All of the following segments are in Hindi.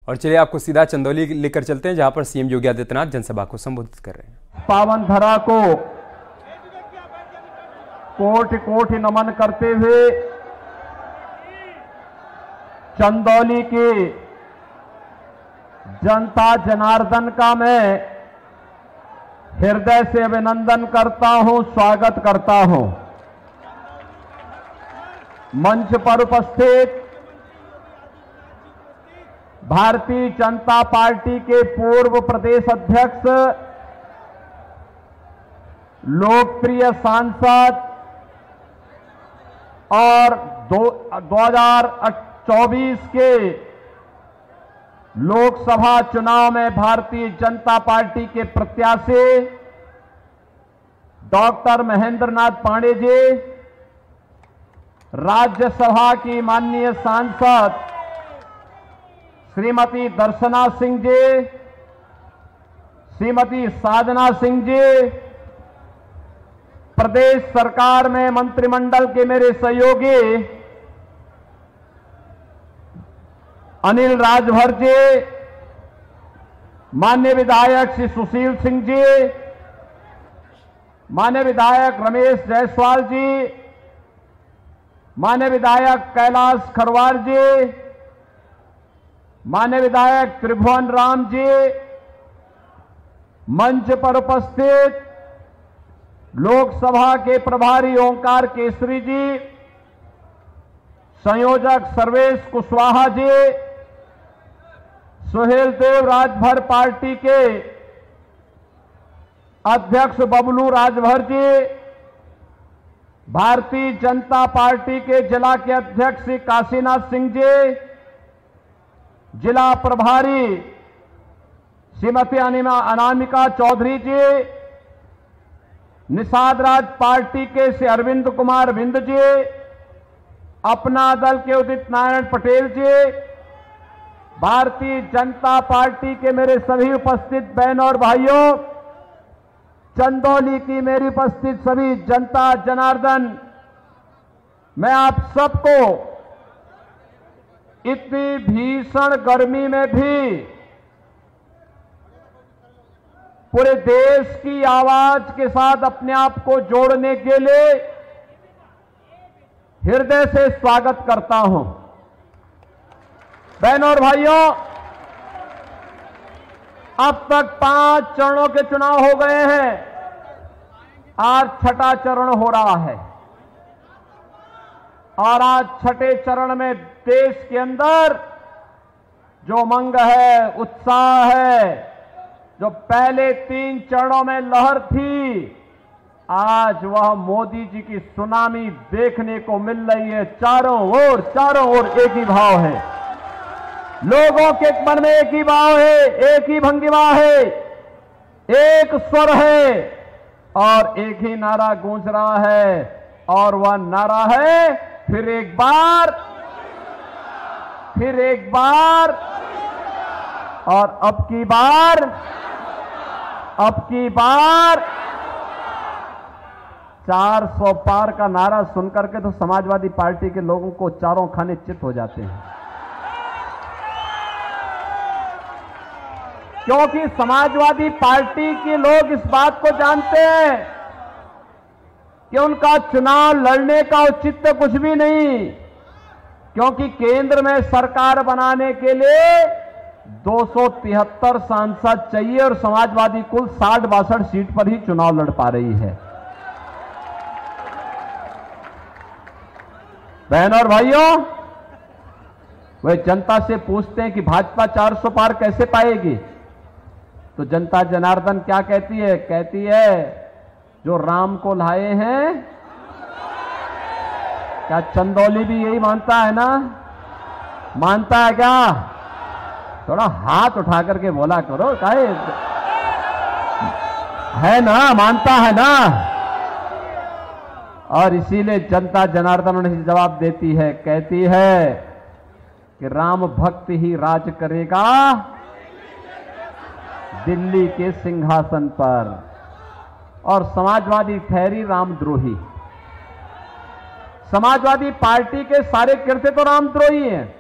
और चलिए आपको सीधा चंदौली लेकर चलते हैं, जहां पर सीएम योगी आदित्यनाथ जनसभा को संबोधित कर रहे हैं। पावन धरा को कोटि कोटि नमन करते हुए चंदौली के जनता जनार्दन का मैं हृदय से अभिनंदन करता हूं, स्वागत करता हूं। मंच पर उपस्थित भारतीय जनता पार्टी के पूर्व प्रदेश अध्यक्ष, लोकप्रिय सांसद और 2024 के लोकसभा चुनाव में भारतीय जनता पार्टी के प्रत्याशी डॉक्टर महेंद्र नाथ पांडे जी, राज्यसभा की माननीय सांसद श्रीमती दर्शना सिंह जी, श्रीमती साधना सिंह जी, प्रदेश सरकार में मंत्रिमंडल के मेरे सहयोगी अनिल राजभर जी, माननीय विधायक श्री सुशील सिंह जी, माननीय विधायक रमेश जायसवाल जी, माननीय विधायक कैलाश खरवार जी, माननीय विधायक त्रिभुवन राम जी, मंच पर उपस्थित लोकसभा के प्रभारी ओंकार केसरी जी, संयोजक सर्वेश कुशवाहा जी, सुहेल देव राजभर पार्टी के अध्यक्ष बबलू राजभर जी, भारतीय जनता पार्टी के जिला के अध्यक्ष श्री काशीनाथ सिंह जी, जिला प्रभारी श्रीमती अनामिका चौधरी जी, निषाद राज पार्टी के श्री अरविंद कुमार बिंद जी, अपना दल के उदित नारायण पटेल जी, भारतीय जनता पार्टी के मेरे सभी उपस्थित बहनों और भाइयों, चंदौली की मेरी उपस्थित सभी जनता जनार्दन, मैं आप सबको इतनी भीषण गर्मी में भी पूरे देश की आवाज के साथ अपने आप को जोड़ने के लिए हृदय से स्वागत करता हूं। बहनों और भाइयों, अब तक 5 चरणों के चुनाव हो गए हैं, आज छठा चरण हो रहा है और आज छठे चरण में देश के अंदर जो उमंग है, उत्साह है, जो पहले 3 चरणों में लहर थी, आज वह मोदी जी की सुनामी देखने को मिल रही है। चारों ओर एक ही भाव है, लोगों के मन में एक ही भाव है, एक ही भंगिमा है, एक स्वर है और एक ही नारा गूंज रहा है, और वह नारा है फिर एक बार और अब की बार 400 पार का नारा सुनकर के तो समाजवादी पार्टी के लोगों को चारों खाने चित हो जाते हैं, क्योंकि समाजवादी पार्टी के लोग इस बात को जानते हैं कि उनका चुनाव लड़ने का औचित्य कुछ भी नहीं, क्योंकि केंद्र में सरकार बनाने के लिए 273 सांसद चाहिए और समाजवादी कुल 60-62 सीट पर ही चुनाव लड़ पा रही है। बहनों और भाइयों, वे जनता से पूछते हैं कि भाजपा 400 पार कैसे पाएगी, तो जनता जनार्दन क्या कहती है? कहती है जो राम को लाए हैं, क्या चंदौली भी यही मानता है ना? मानता है क्या? थोड़ा हाथ उठा करके बोला करो, काहे है ना, मानता है ना? और इसीलिए जनता जनार्दन उन्हें जवाब देती है, कहती है कि राम भक्त ही राज करेगा दिल्ली के सिंहासन पर, और समाजवादी ठहरी रामद्रोही। समाजवादी पार्टी के सारे कृत्य तो रामद्रोही हैं।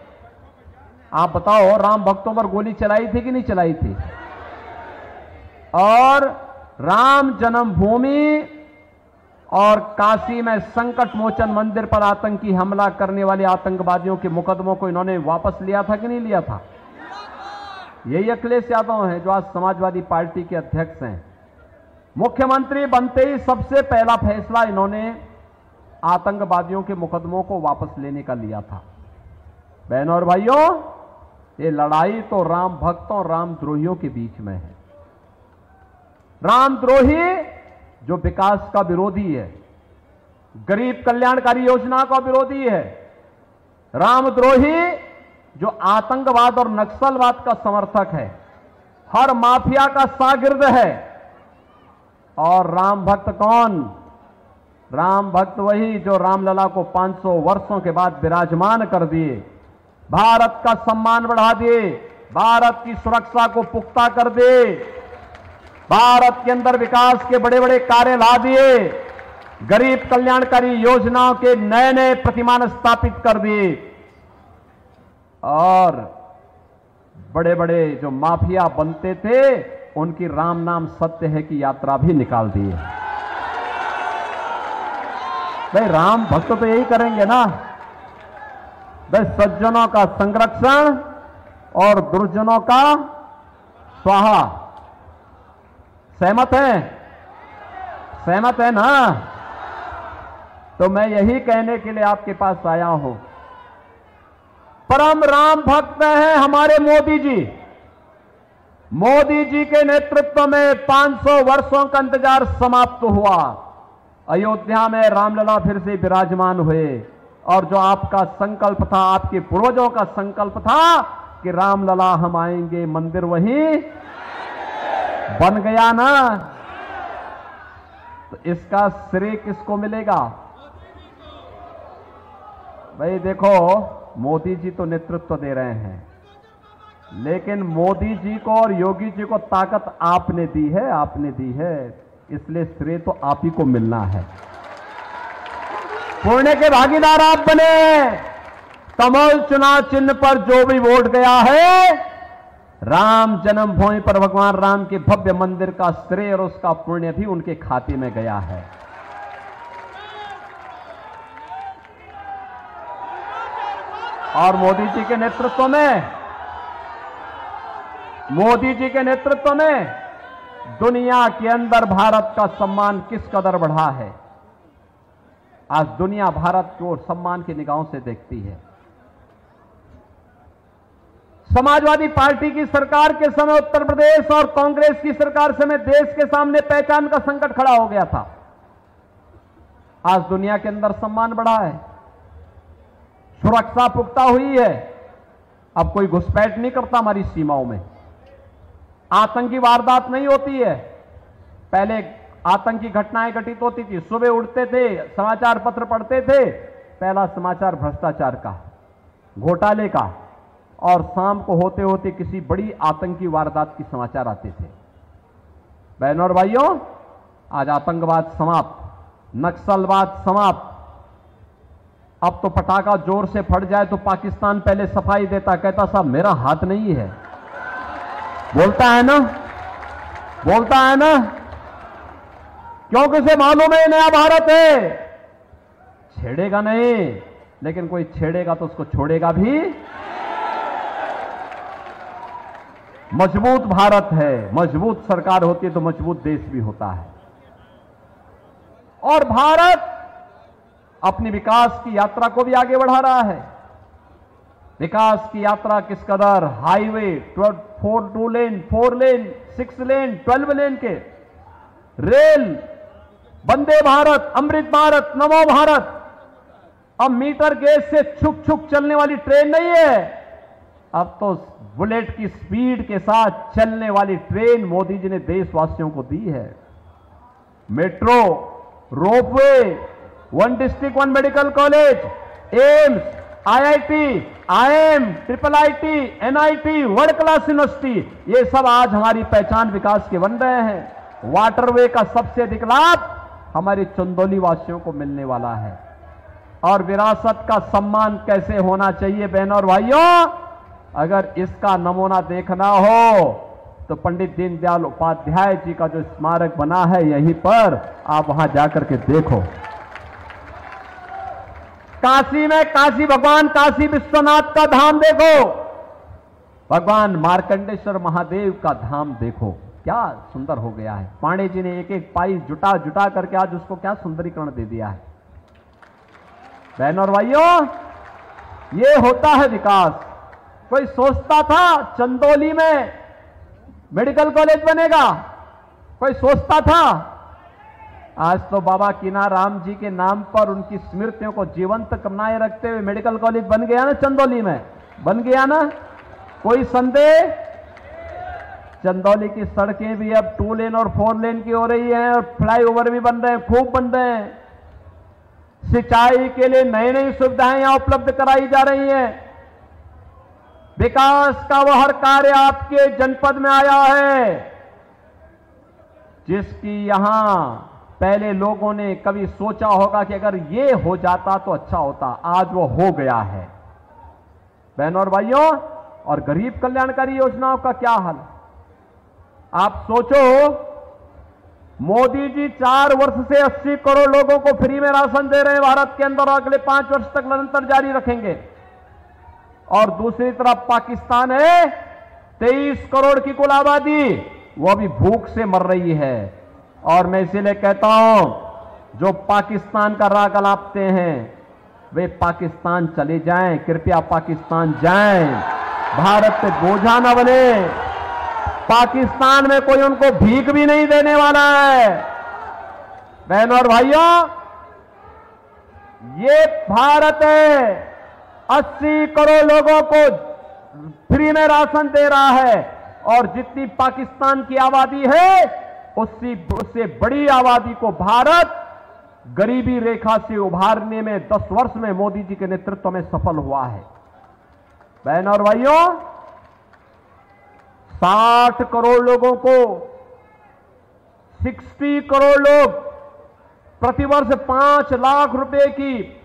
आप बताओ, राम भक्तों पर गोली चलाई थी कि नहीं चलाई थी? और राम जन्मभूमि और काशी में संकट मोचन मंदिर पर आतंकी हमला करने वाले आतंकवादियों के मुकदमों को इन्होंने वापस लिया था कि नहीं लिया था? यही अखिलेश यादव हैं जो आज समाजवादी पार्टी के अध्यक्ष हैं। मुख्यमंत्री बनते ही सबसे पहला फैसला इन्होंने आतंकवादियों के मुकदमों को वापस लेने का लिया था। बहनों और भाइयों, ये लड़ाई तो राम भक्तों और रामद्रोहियों के बीच में है। रामद्रोही जो विकास का विरोधी है, गरीब कल्याणकारी योजना का विरोधी है, रामद्रोही जो आतंकवाद और नक्सलवाद का समर्थक है, हर माफिया का शागिर्द है। और राम भक्त कौन? राम भक्त वही जो रामलला को 500 वर्षों के बाद विराजमान कर दिए, भारत का सम्मान बढ़ा दिए, भारत की सुरक्षा को पुख्ता कर दिए, भारत के अंदर विकास के बड़े बड़े कार्य ला दिए, गरीब कल्याणकारी योजनाओं के नए नए प्रतिमान स्थापित कर दिए और बड़े बड़े जो माफिया बनते थे उनकी राम नाम सत्य है की यात्रा भी निकाल दी है। भाई राम भक्त तो यही करेंगे ना, भाई सज्जनों का संरक्षण और दुर्जनों का स्वाहा। सहमत है? सहमत है ना? तो मैं यही कहने के लिए आपके पास आया हूं। परम राम भक्त हैं हमारे मोदी जी। मोदी जी के नेतृत्व में 500 वर्षों का इंतजार समाप्त हुआ। अयोध्या में रामलला फिर से विराजमान हुए और जो आपका संकल्प था, आपके पूर्वजों का संकल्प था कि रामलला हम आएंगे, मंदिर वहीं बन गया ना। तो इसका श्रेय किसको मिलेगा? भाई देखो, मोदी जी तो नेतृत्व दे रहे हैं, लेकिन मोदी जी को और योगी जी को ताकत आपने दी है, आपने दी है, इसलिए श्रेय तो आप ही को मिलना है। पुण्य के भागीदार आप बने। कमल चुनाव चिन्ह पर जो भी वोट गया है, राम जन्मभूमि पर भगवान राम के भव्य मंदिर का श्रेय और उसका पुण्य भी उनके खाते में गया है। और मोदी जी के नेतृत्व में दुनिया के अंदर भारत का सम्मान किस कदर बढ़ा है। आज दुनिया भारत को सम्मान की निगाहों से देखती है। समाजवादी पार्टी की सरकार के समय उत्तर प्रदेश और कांग्रेस की सरकार समय देश के सामने पहचान का संकट खड़ा हो गया था। आज दुनिया के अंदर सम्मान बढ़ा है, सुरक्षा पुख्ता हुई है। अब कोई घुसपैठ नहीं करता हमारी सीमाओं में, आतंकी वारदात नहीं होती है। पहले आतंकी घटनाएं घटित होती थी, सुबह उठते थे, समाचार पत्र पढ़ते थे, पहला समाचार भ्रष्टाचार का, घोटाले का, और शाम को होते होते किसी बड़ी आतंकी वारदात की समाचार आते थे। बहनों और भाइयों, आज आतंकवाद समाप्त, नक्सलवाद समाप्त। अब तो पटाखा जोर से फट जाए तो पाकिस्तान पहले सफाई देता, कहता साहब मेरा हाथ नहीं है। बोलता है ना, बोलता है ना, क्योंकि उसे मालूम है नया भारत है, छेड़ेगा नहीं, लेकिन कोई छेड़ेगा तो उसको छोड़ेगा भी। मजबूत भारत है, मजबूत सरकार होती है तो मजबूत देश भी होता है। और भारत अपनी विकास की यात्रा को भी आगे बढ़ा रहा है। विकास की यात्रा किस कदर, हाईवे 2 लेन, 4 लेन, 6 लेन, 12 लेन के, रेल, वंदे भारत, अमृत भारत, नमो भारत। अब मीटर गेज से छुक छुक चलने वाली ट्रेन नहीं है, अब तो बुलेट की स्पीड के साथ चलने वाली ट्रेन मोदी जी ने देशवासियों को दी है। Metro, ropeway, 1 district 1 medical college, AIIMS, IIT, IIM, IIIT, NIT, world class university, ये सब आज हमारी पहचान विकास के बन रहे हैं। वाटरवे का सबसे अधिक लाभ हमारे चंदौली वासियों को मिलने वाला है। और विरासत का सम्मान कैसे होना चाहिए बहनों और भाइयों, अगर इसका नमूना देखना हो तो पंडित दीनदयाल उपाध्याय जी का जो स्मारक बना है यहीं पर, आप वहां जाकर के देखो। काशी में काशी भगवान काशी विश्वनाथ का धाम देखो, भगवान मार्कंडेश्वर महादेव का धाम देखो, क्या सुंदर हो गया है। पांडे जी ने एक एक पाई जुटा जुटा करके आज उसको क्या सुंदरीकरण दे दिया है। बहनों और भाइयों, ये होता है विकास। कोई सोचता था चंदौली में मेडिकल कॉलेज बनेगा, कोई सोचता था? आज तो बाबा कीनाराम जी के नाम पर उनकी स्मृतियों को जीवंत बनाए रखते हुए मेडिकल कॉलेज बन गया ना, चंदौली में बन गया ना, कोई संदेह? चंदौली की सड़कें भी अब 2 लेन और 4 लेन की हो रही हैं और फ्लाईओवर भी बन रहे हैं, खूब बन रहे हैं। सिंचाई के लिए नई नई सुविधाएं यहां उपलब्ध कराई जा रही हैं। विकास का वह हर कार्य आपके जनपद में आया है जिसकी यहां पहले लोगों ने कभी सोचा होगा कि अगर ये हो जाता तो अच्छा होता, आज वो हो गया है। बहनों और भाइयों, और गरीब कल्याणकारी योजनाओं का क्या हाल? आप सोचो, मोदी जी 4 वर्ष से 80 करोड़ लोगों को फ्री में राशन दे रहे हैं भारत के अंदर, अगले 5 वर्ष तक निरंतर जारी रखेंगे। और दूसरी तरफ पाकिस्तान है, 23 करोड़ की कुल आबादी, वो भी भूख से मर रही है। और मैं इसीलिए कहता हूं, जो पाकिस्तान का राग अलापते हैं वे पाकिस्तान चले जाएं, कृपया पाकिस्तान जाएं, भारत पे बोझा न बने। पाकिस्तान में कोई उनको भीख भी नहीं देने वाला है। बहनों और भाइयों, ये भारत है, 80 करोड़ लोगों को फ्री में राशन दे रहा है, और जितनी पाकिस्तान की आबादी है उससे बड़ी आबादी को भारत गरीबी रेखा से उभारने में 10 वर्ष में मोदी जी के नेतृत्व में सफल हुआ है। बहनों और भाइयों, 60 करोड़ लोगों को, 60 करोड़ लोग प्रतिवर्ष 5 लाख रुपए की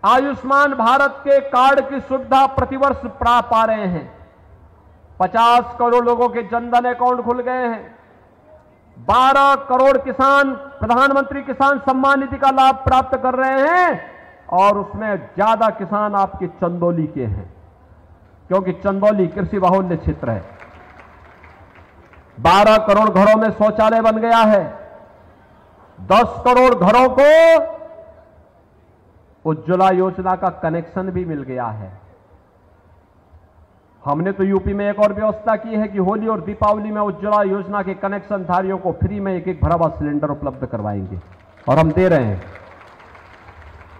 आयुष्मान भारत के कार्ड की सुविधा प्रतिवर्ष पा रहे हैं। 50 करोड़ लोगों के जनधन अकाउंट खुल गए हैं। 12 करोड़ किसान प्रधानमंत्री किसान सम्मान निधि का लाभ प्राप्त कर रहे हैं, और उसमें ज्यादा किसान आपके चंदौली के हैं, क्योंकि चंदौली कृषि बाहुल्य क्षेत्र है। 12 करोड़ घरों में शौचालय बन गया है। 10 करोड़ घरों को उज्ज्वला योजना का कनेक्शन भी मिल गया है। हमने तो यूपी में एक और व्यवस्था की है कि होली और दीपावली में उज्ज्वला योजना के कनेक्शन धारियों को फ्री में एक भरा हुआ सिलेंडर उपलब्ध करवाएंगे, और हम दे रहे हैं।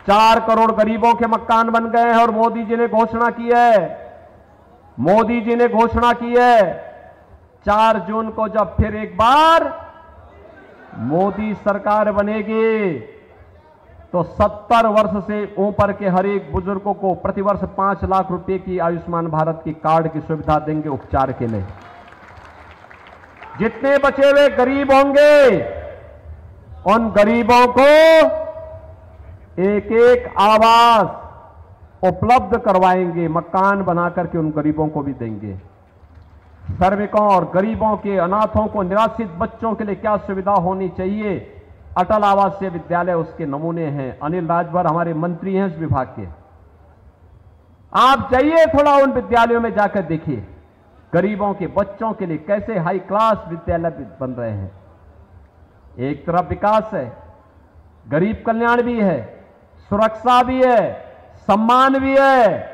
4 करोड़ गरीबों के मकान बन गए हैं, और मोदी जी ने घोषणा की है 4 जून को जब फिर एक बार मोदी सरकार बनेगी तो 70 वर्ष से ऊपर के हर एक बुजुर्गों को प्रतिवर्ष 5 लाख रुपए की आयुष्मान भारत की कार्ड की सुविधा देंगे उपचार के लिए। जितने बचे हुए गरीब होंगे उन गरीबों को एक एक आवास उपलब्ध करवाएंगे, मकान बना करके उन गरीबों को भी देंगे। श्रमिकों और गरीबों के, अनाथों को, निराश्रित बच्चों के लिए क्या सुविधा होनी चाहिए, अटल आवासीय विद्यालय उसके नमूने हैं। अनिल राजभर हमारे मंत्री हैं इस विभाग के, आप जाइए थोड़ा उन विद्यालयों में जाकर देखिए, गरीबों के बच्चों के लिए कैसे हाई क्लास विद्यालय बन रहे हैं। एक तरफ विकास है, गरीब कल्याण भी है, सुरक्षा भी है, सम्मान भी है,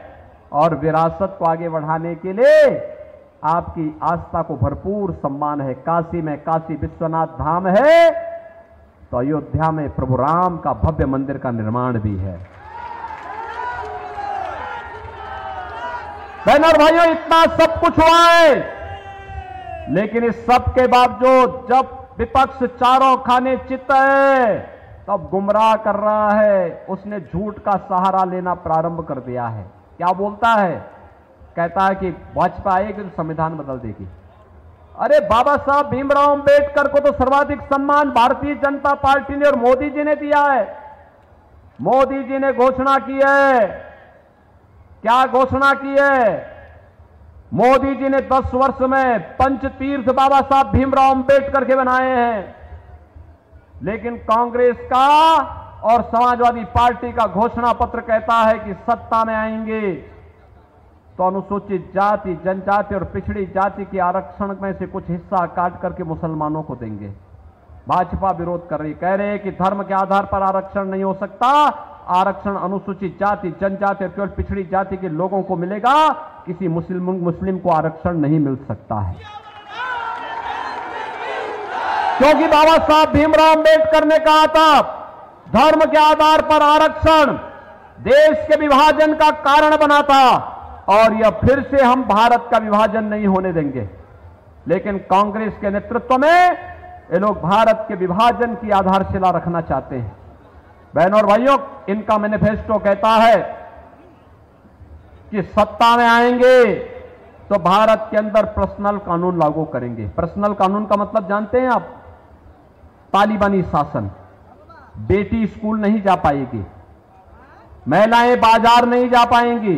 और विरासत को आगे बढ़ाने के लिए आपकी आस्था को भरपूर सम्मान है। काशी में काशी विश्वनाथ धाम है, तो अयोध्या में प्रभु राम का भव्य मंदिर का निर्माण भी है। बहनों और भाइयों, इतना सब कुछ हुआ है, लेकिन इस सब के बावजूद जब विपक्ष चारों खाने चित है तब गुमराह कर रहा है। उसने झूठ का सहारा लेना प्रारंभ कर दिया है। क्या बोलता है? कहता है कि भाजपा आएगी तो संविधान बदल देगी। अरे बाबा साहब भीमराव अंबेडकर को तो सर्वाधिक सम्मान भारतीय जनता पार्टी ने और मोदी जी ने दिया है। मोदी जी ने घोषणा की है, क्या घोषणा की है? मोदी जी ने 10 वर्ष में पंचतीर्थ बाबा साहब भीमराव अंबेडकर के बनाए हैं, लेकिन कांग्रेस का और समाजवादी पार्टी का घोषणा पत्र कहता है कि सत्ता में आएंगे तो अनुसूचित जाति, जनजाति और पिछड़ी जाति के आरक्षण में से कुछ हिस्सा काट करके मुसलमानों को देंगे। भाजपा विरोध कर रही, कह रहे हैं कि धर्म के आधार पर आरक्षण नहीं हो सकता, आरक्षण अनुसूचित जाति, जनजाति और केवल पिछड़ी जाति के लोगों को मिलेगा, किसी मुस्लिम को आरक्षण नहीं मिल सकता है। क्योंकि बाबा साहब भीमराव अंबेडकर ने कहा था धर्म के आधार पर आरक्षण देश के विभाजन का कारण बना था और यह फिर से हम भारत का विभाजन नहीं होने देंगे। लेकिन कांग्रेस के नेतृत्व में ये लोग भारत के विभाजन की आधारशिला रखना चाहते हैं। बहनों और भाइयों, इनका मैनिफेस्टो कहता है कि सत्ता में आएंगे तो भारत के अंदर पर्सनल कानून लागू करेंगे। पर्सनल कानून का मतलब जानते हैं आप? तालिबानी शासन। बेटी स्कूल नहीं जा पाएगी, महिलाएं बाजार नहीं जा पाएंगी,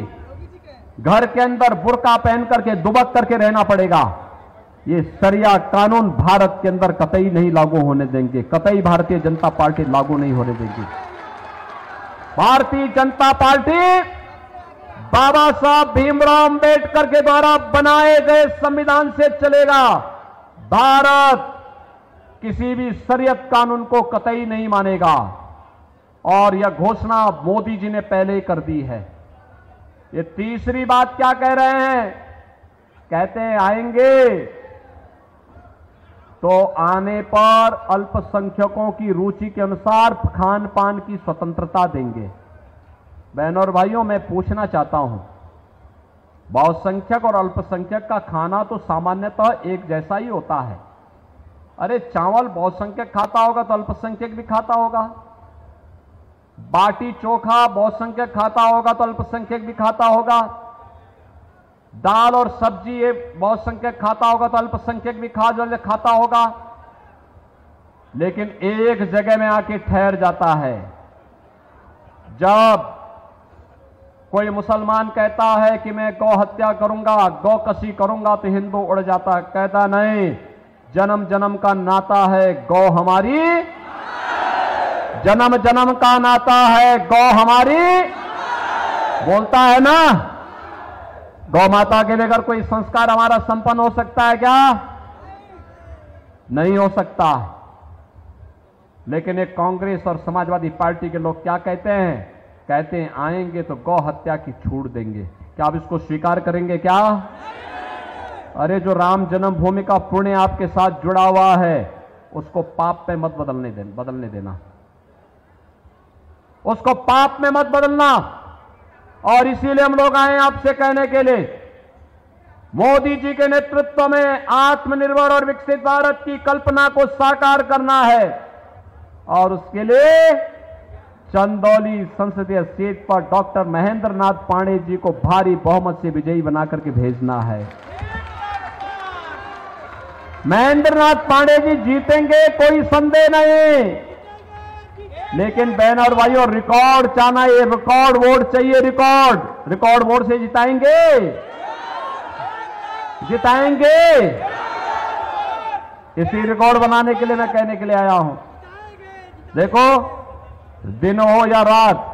घर के अंदर बुर्का पहन करके दुबक करके रहना पड़ेगा। ये शरिया कानून भारत के अंदर कतई नहीं लागू होने देंगे, कतई भारतीय जनता पार्टी लागू नहीं होने देगी। भारतीय जनता पार्टी बाबा साहब भीमराव अंबेडकर के द्वारा बनाए गए संविधान से चलेगा। भारत किसी भी शरीयत कानून को कतई नहीं मानेगा और यह घोषणा मोदी जी ने पहले ही कर दी है। ये तीसरी बात क्या कह रहे हैं? कहते हैं आएंगे तो आने पर अल्पसंख्यकों की रुचि के अनुसार खान पान की स्वतंत्रता देंगे। बहनों और भाइयों, मैं पूछना चाहता हूं, बहुसंख्यक और अल्पसंख्यक का खाना तो सामान्यतः एक जैसा ही होता है। अरे चावल बहुसंख्यक खाता होगा तो अल्पसंख्यक भी खाता होगा, बाटी चोखा बहुसंख्यक खाता होगा तो अल्पसंख्यक भी खाता होगा, दाल और सब्जी ये बहुसंख्यक खाता होगा तो अल्पसंख्यक भी खाता होगा। लेकिन एक जगह में आके ठहर जाता है, जब कोई मुसलमान कहता है कि मैं गौ हत्या करूंगा, गौ कसी करूंगा, तो हिंदू उड़ जाता है, कहता नहीं, जन्म जन्म का नाता है, गौ हमारी, जन्म जन्म का नाता है, गौ हमारी, बोलता है ना। गौ माता के बगैर कोई संस्कार हमारा संपन्न हो सकता है क्या? नहीं हो सकता। लेकिन एक कांग्रेस और समाजवादी पार्टी के लोग क्या कहते हैं? कहते हैं आएंगे तो गौ हत्या की छूट देंगे। क्या आप इसको स्वीकार करेंगे क्या? अरे जो राम जन्मभूमि का पुण्य आपके साथ जुड़ा हुआ है उसको पाप में मत बदलने देना, उसको पाप में मत बदलना। और इसीलिए हम लोग आए आपसे कहने के लिए, मोदी जी के नेतृत्व में आत्मनिर्भर और विकसित भारत की कल्पना को साकार करना है और उसके लिए चंदौली संसदीय सीट पर डॉक्टर महेंद्र नाथ पांडे जी को भारी बहुमत से विजयी बनाकर के भेजना है। महेंद्र नाथ पांडे जी जीतेंगे, कोई संदेह नहीं। लेकिन बहन और भाइयों, रिकॉर्ड चाहना, ये रिकॉर्ड वोट चाहिए, रिकॉर्ड वोट से जिताएंगे, इसी रिकॉर्ड बनाने के लिए मैं कहने के लिए आया हूं। देखो, दिन हो या रात,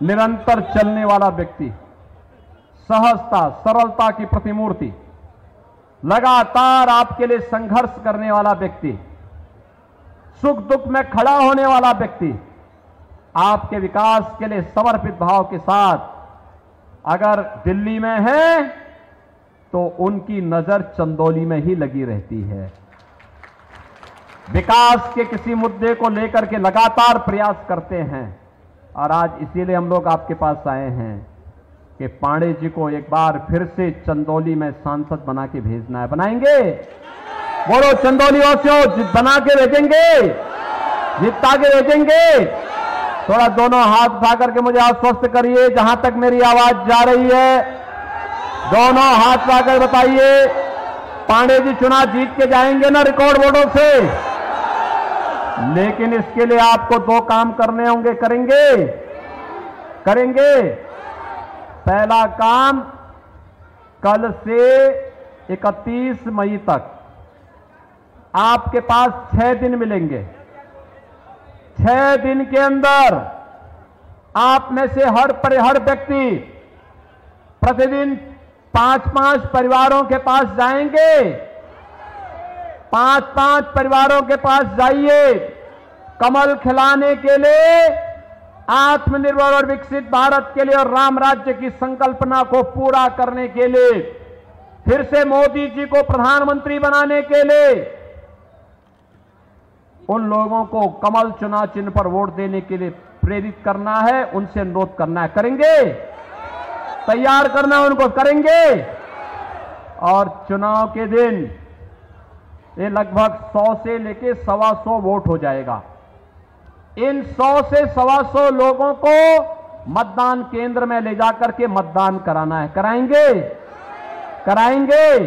निरंतर चलने वाला व्यक्ति, सहजता सरलता की प्रतिमूर्ति, लगातार आपके लिए संघर्ष करने वाला व्यक्ति, सुख दुख में खड़ा होने वाला व्यक्ति, आपके विकास के लिए समर्पित भाव के साथ अगर दिल्ली में है तो उनकी नजर चंदौली में ही लगी रहती है। विकास के किसी मुद्दे को लेकर के लगातार प्रयास करते हैं और आज इसीलिए हम लोग आपके पास आए हैं कि पांडे जी को एक बार फिर से चंदौली में सांसद बना के भेजना है। बनाएंगे? बोलो चंदौली वासियों, बना के भेजेंगे, जिता के भेजेंगे। थोड़ा दोनों हाथ उठा करके मुझे आश्वस्त करिए, जहां तक मेरी आवाज जा रही है, दोनों हाथ उठाकर बताइए, पांडे जी चुनाव जीत के जाएंगे ना रिकॉर्ड वोटों से? लेकिन इसके लिए आपको दो काम करने होंगे। करेंगे? पहला काम, कल से 31 मई तक आपके पास 6 दिन मिलेंगे। 6 दिन के अंदर आप में से हर व्यक्ति प्रतिदिन 5-5 परिवारों के पास जाएंगे। 5-5 परिवारों के पास जाइए, कमल खिलाने के लिए, आत्मनिर्भर और विकसित भारत के लिए और राम राज्य की संकल्पना को पूरा करने के लिए, फिर से मोदी जी को प्रधानमंत्री बनाने के लिए उन लोगों को कमल चुनाव चिन्ह पर वोट देने के लिए प्रेरित करना है, उनसे अनुरोध करना है। करेंगे? तैयार करना है उनको, करेंगे? और चुनाव के दिन ये लगभग 100 से लेके 125 वोट हो जाएगा। इन 100 से 125 लोगों को मतदान केंद्र में ले जाकर के मतदान कराना है। कराएंगे? कराएंगे?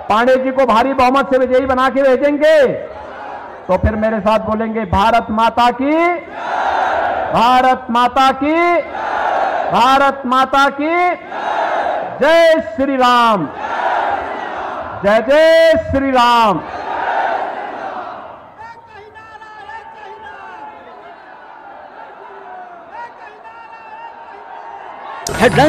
पांडे जी को भारी बहुमत से विजयी बना के भेजेंगे? तो फिर मेरे साथ बोलेंगे, भारत माता की, भारत माता की, भारत माता की जय श्री राम, जय जय श्री राम।